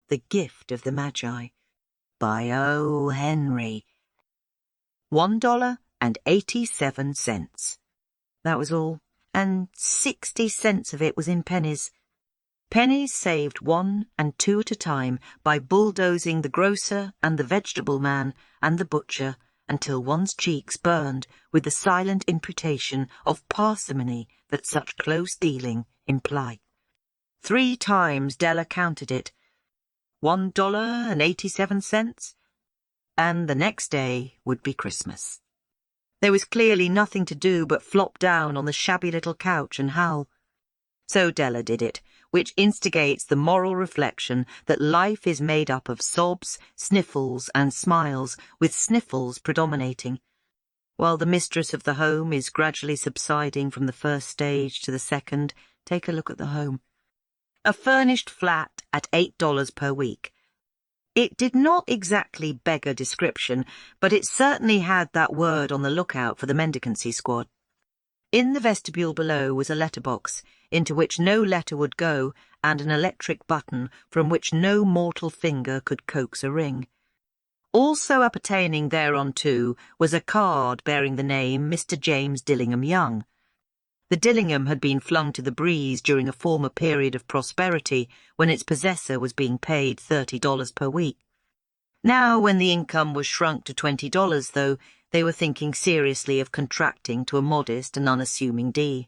The Gift of the Magi, by O. Henry. $1.87. That was all, and 60 cents of it was in pennies. Pennies saved 1 and 2 at a time by bulldozing the grocer and the vegetable man and the butcher until one's cheeks burned with the silent imputation of parsimony that such close dealing implied. 3 times Della counted it. $1.87, and the next day would be Christmas. There was clearly nothing to do but flop down on the shabby little couch and howl. So Della did it, which instigates the moral reflection that life is made up of sobs, sniffles, and smiles, with sniffles predominating. While the mistress of the home is gradually subsiding from the first stage to the second, take a look at the home. A furnished flat at $8 per week. It did not exactly beg a description, but it certainly had that word on the lookout for the mendicancy squad. In the vestibule below was a letterbox, into which no letter would go, and an electric button from which no mortal finger could coax a ring. Also appertaining thereunto was a card bearing the name Mr. James Dillingham Young. The Dillingham had been flung to the breeze during a former period of prosperity when its possessor was being paid $30 per week. Now, when the income was shrunk to $20, though, they were thinking seriously of contracting to a modest and unassuming D.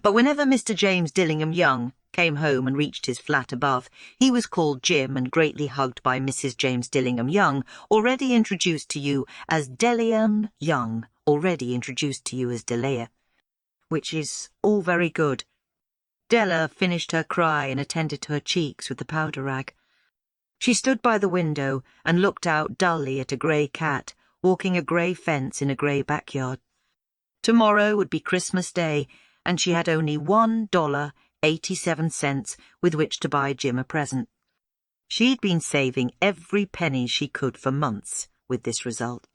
But whenever Mr. James Dillingham Young came home and reached his flat above, he was called Jim and greatly hugged by Mrs. James Dillingham Young, already introduced to you as Dillingham Young, already introduced to you as Delia. Which is all very good. Della finished her cry and attended to her cheeks with the powder rag. She stood by the window and looked out dully at a grey cat, walking a grey fence in a grey backyard. Tomorrow would be Christmas Day, and she had only $1.87 with which to buy Jim a present. She'd been saving every penny she could for months with this result.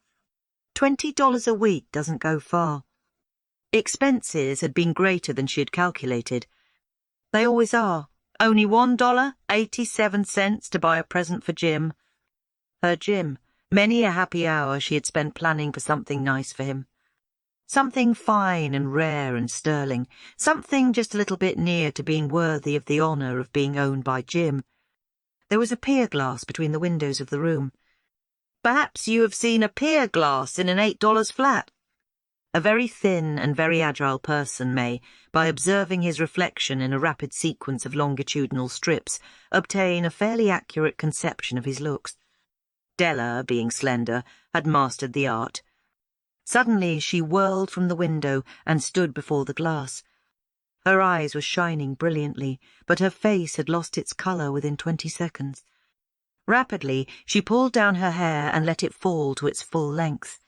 $20 a week doesn't go far. Expenses had been greater than she had calculated. They always are. Only $1.87 to buy a present for Jim. Her Jim. Many a happy hour she had spent planning for something nice for him. Something fine and rare and sterling. Something just a little bit near to being worthy of the honour of being owned by Jim. There was a pier glass between the windows of the room. Perhaps you have seen a pier glass in an $8 flat. A very thin and very agile person may, by observing his reflection in a rapid sequence of longitudinal strips, obtain a fairly accurate conception of his looks. Della, being slender, had mastered the art. Suddenly she whirled from the window and stood before the glass. Her eyes were shining brilliantly, but her face had lost its colour within 20 seconds. Rapidly she pulled down her hair and let it fall to its full length.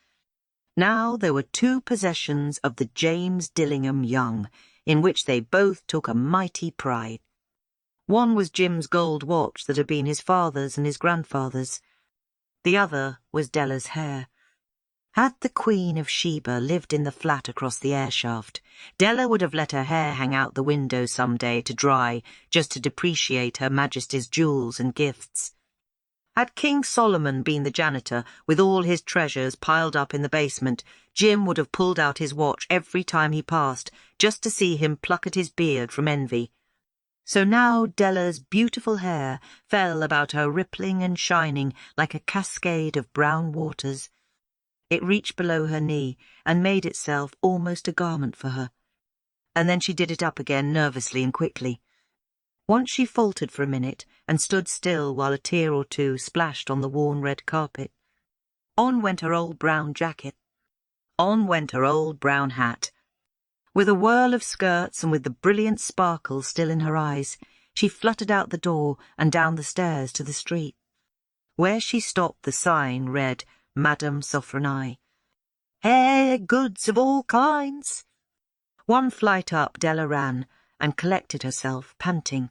Now there were 2 possessions of the James Dillingham Young, in which they both took a mighty pride. One was Jim's gold watch that had been his father's and his grandfather's. The other was Della's hair. Had the Queen of Sheba lived in the flat across the air shaft, Della would have let her hair hang out the window some day to dry, just to depreciate Her Majesty's jewels and gifts. Had King Solomon been the janitor, with all his treasures piled up in the basement, Jim would have pulled out his watch every time he passed, just to see him pluck at his beard from envy. So now Della's beautiful hair fell about her rippling and shining like a cascade of brown waters. It reached below her knee and made itself almost a garment for her. And then she did it up again nervously and quickly. Once she faltered for a minute and stood still while a tear or two splashed on the worn red carpet. On went her old brown jacket. On went her old brown hat. With a whirl of skirts and with the brilliant sparkle still in her eyes, she fluttered out the door and down the stairs to the street. Where she stopped the sign read, Madame Sophronie. Hair goods of all kinds. One flight up Della ran, and collected herself, panting.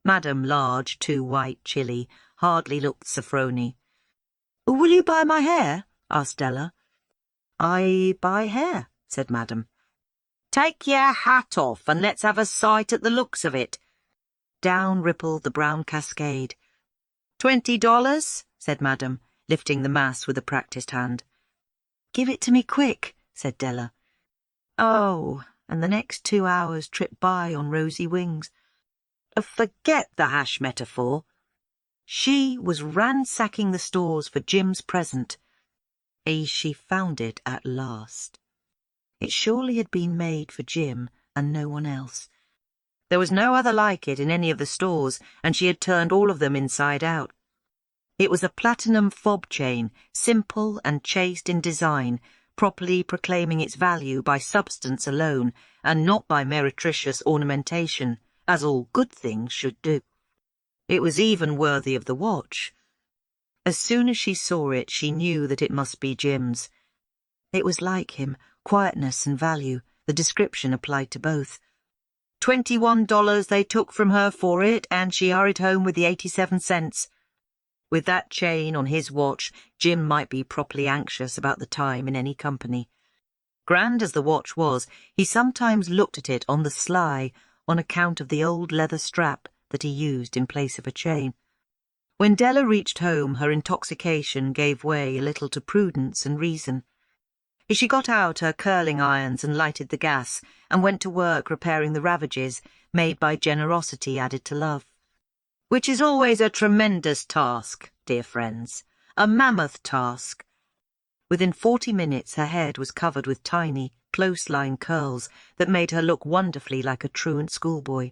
Madame, large, too white, chilly, hardly looked Sophrony. "Will you buy my hair?" asked Della. "I buy hair," said Madame. "Take your hat off and let's have a sight at the looks of it." Down rippled the brown cascade. $20, said Madam, lifting the mass with a practised hand. Give it to me quick, said Della. Oh, and the next 2 hours tripped by on rosy wings. Forget the hash metaphor. She was ransacking the stores for Jim's present. She found it at last. It surely had been made for Jim and no one else. There was no other like it in any of the stores, and she had turned all of them inside out. It was a platinum fob chain, simple and chaste in design, properly proclaiming its value by substance alone, and not by meretricious ornamentation, as all good things should do. It was even worthy of the watch. As soon as she saw it, she knew that it must be Jim's. It was like him, quietness and value. The description applied to both. $21 they took from her for it, and she hurried home with the 87 cents. With that chain on his watch, Jim might be properly anxious about the time in any company. Grand as the watch was, he sometimes looked at it on the sly on account of the old leather strap that he used in place of a chain. When Della reached home, her intoxication gave way a little to prudence and reason. She got out her curling irons and lighted the gas, and went to work repairing the ravages made by generosity added to love. Which is always a tremendous task, dear friends, a mammoth task. Within 40 minutes her head was covered with tiny, close-lying curls that made her look wonderfully like a truant schoolboy.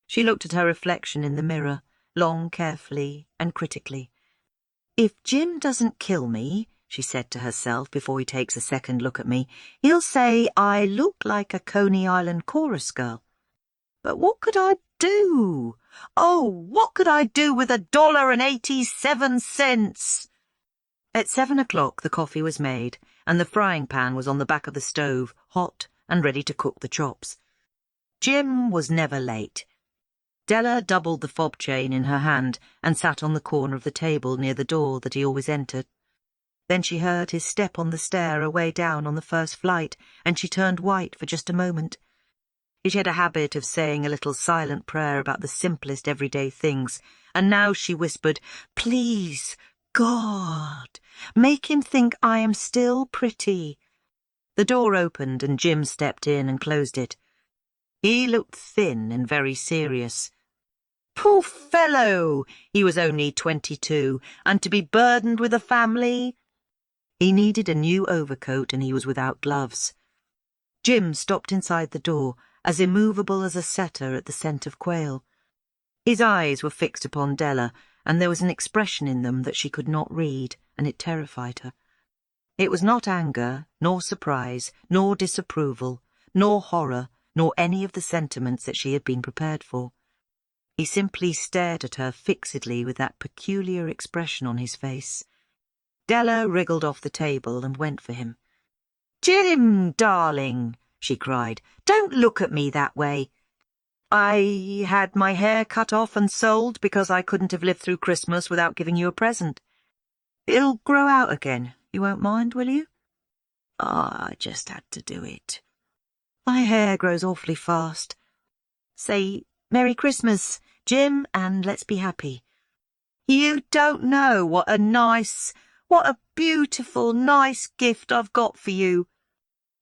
She looked at her reflection in the mirror, long carefully and critically. If Jim doesn't kill me, she said to herself before he takes a second look at me, he'll say I look like a Coney Island chorus girl. But what could I do? Oh, what could I do with $1.87? At 7 o'clock the coffee was made, and the frying pan was on the back of the stove, hot and ready to cook the chops. Jim was never late. Della doubled the fob chain in her hand and sat on the corner of the table near the door that he always entered. Then she heard his step on the stair away down on the first flight, and she turned white for just a moment. She had a habit of saying a little silent prayer about the simplest everyday things, and now she whispered, "Please, God, make him think I am still pretty." The door opened and Jim stepped in and closed it. He looked thin and very serious. Poor fellow! He was only 22, and to be burdened with a family. He needed a new overcoat and he was without gloves. Jim stopped inside the door, as immovable as a setter at the scent of quail. His eyes were fixed upon Della, and there was an expression in them that she could not read, and it terrified her. It was not anger, nor surprise, nor disapproval, nor horror, nor any of the sentiments that she had been prepared for. He simply stared at her fixedly with that peculiar expression on his face. Della wriggled off the table and went for him. "Jim, darling," she cried, "don't look at me that way. I had my hair cut off and sold because I couldn't have lived through Christmas without giving you a present. It'll grow out again. You won't mind, will you?" I just had to do it. My hair grows awfully fast. Say, Merry Christmas, Jim, and let's be happy. You don't know what a beautiful, nice gift I've got for you.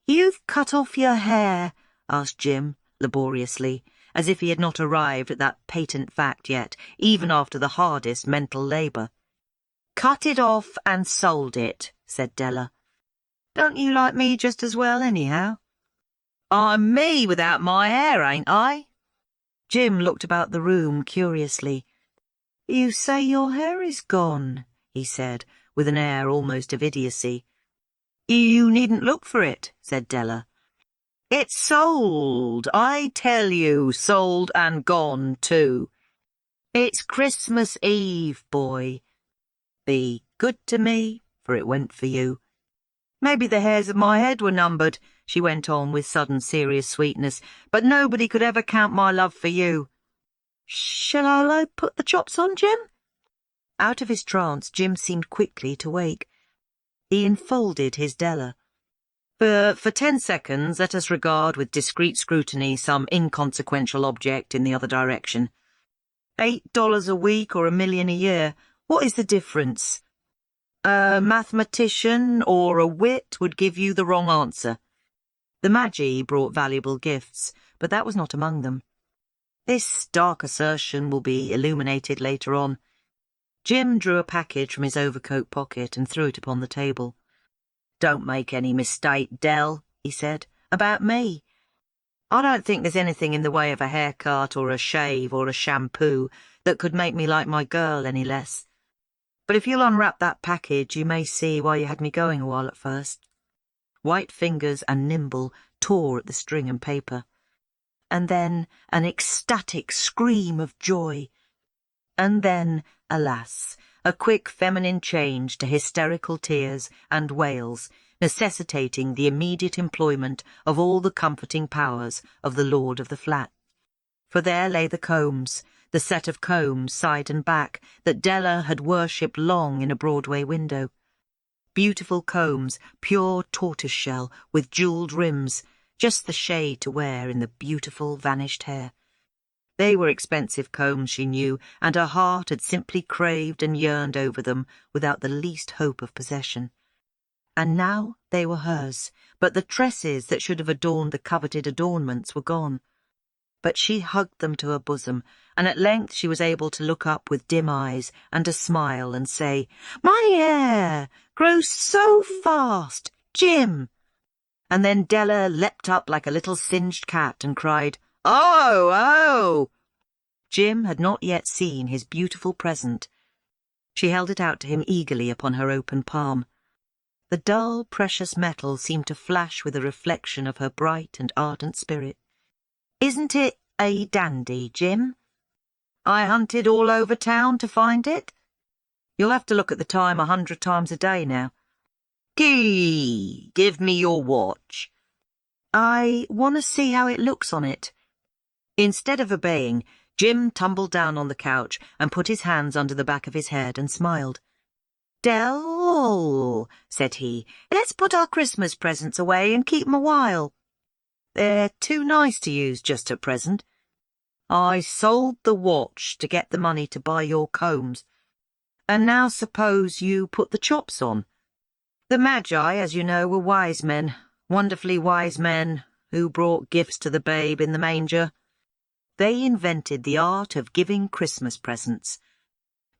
"You've cut off your hair?" asked Jim, laboriously, as if he had not arrived at that patent fact yet, even after the hardest mental labour. "Cut it off and sold it," said Della. "Don't you like me just as well, anyhow?" "I'm me without my hair, ain't I?" Jim looked about the room curiously. "You say your hair is gone," he said, with an air almost of idiocy. "You needn't look for it," said Della. "It's sold, I tell you, sold and gone too. It's Christmas Eve, boy. Be good to me, for it went for you. Maybe the hairs of my head were numbered," she went on with sudden serious sweetness, "but nobody could ever count my love for you. Shall I put the chops on, Jim?" Out of his trance, Jim seemed quickly to wake. He enfolded his Della. For 10 seconds, let us regard with discreet scrutiny some inconsequential object in the other direction. $8 a week or $1 million a year. What is the difference? A mathematician or a wit would give you the wrong answer. The Magi brought valuable gifts, but that was not among them. This dark assertion will be illuminated later on. Jim drew a package from his overcoat pocket and threw it upon the table. "Don't make any mistake, Dell," he said, "about me. I don't think there's anything in the way of a haircut or a shave or a shampoo that could make me like my girl any less. But if you'll unwrap that package, you may see why you had me going a while at first." White fingers and nimble tore at the string and paper. And then an ecstatic scream of joy. And then, alas, a quick feminine change to hysterical tears and wails, necessitating the immediate employment of all the comforting powers of the lord of the flat. For there lay the combs, the set of combs, side and back, that Della had worshipped long in a Broadway window. Beautiful combs, pure tortoiseshell, with jewelled rims, just the shade to wear in the beautiful vanished hair. They were expensive combs, she knew, and her heart had simply craved and yearned over them without the least hope of possession. And now they were hers, but the tresses that should have adorned the coveted adornments were gone. But she hugged them to her bosom, and at length she was able to look up with dim eyes and a smile and say, "My hair grows so fast, Jim!" And then Della leapt up like a little singed cat and cried, "Oh, oh!" Jim had not yet seen his beautiful present. She held it out to him eagerly upon her open palm. The dull, precious metal seemed to flash with a reflection of her bright and ardent spirit. "Isn't it a dandy, Jim? I hunted all over town to find it. You'll have to look at the time 100 times a day now. Give me your watch. I want to see how it looks on it." Instead of obeying, Jim tumbled down on the couch and put his hands under the back of his head and smiled. "Dell," said he, "let's put our Christmas presents away and keep 'em a while. They're too nice to use just at present. I sold the watch to get the money to buy your combs, and now suppose you put the chops on." The Magi, as you know, were wise men, wonderfully wise men, who brought gifts to the babe in the manger. They invented the art of giving Christmas presents.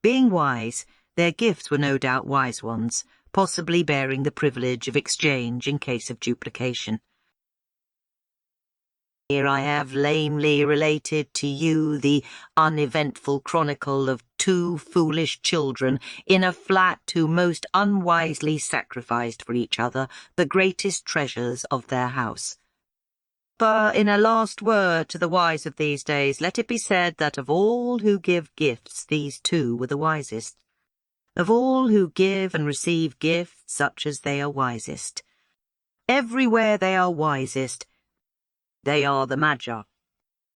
Being wise, their gifts were no doubt wise ones, possibly bearing the privilege of exchange in case of duplication. Here I have lamely related to you the uneventful chronicle of two foolish children in a flat who most unwisely sacrificed for each other the greatest treasures of their house. But in a last word to the wise of these days, let it be said that of all who give gifts, these two were the wisest. Of all who give and receive gifts, such as they are wisest. Everywhere they are wisest. They are the Magi.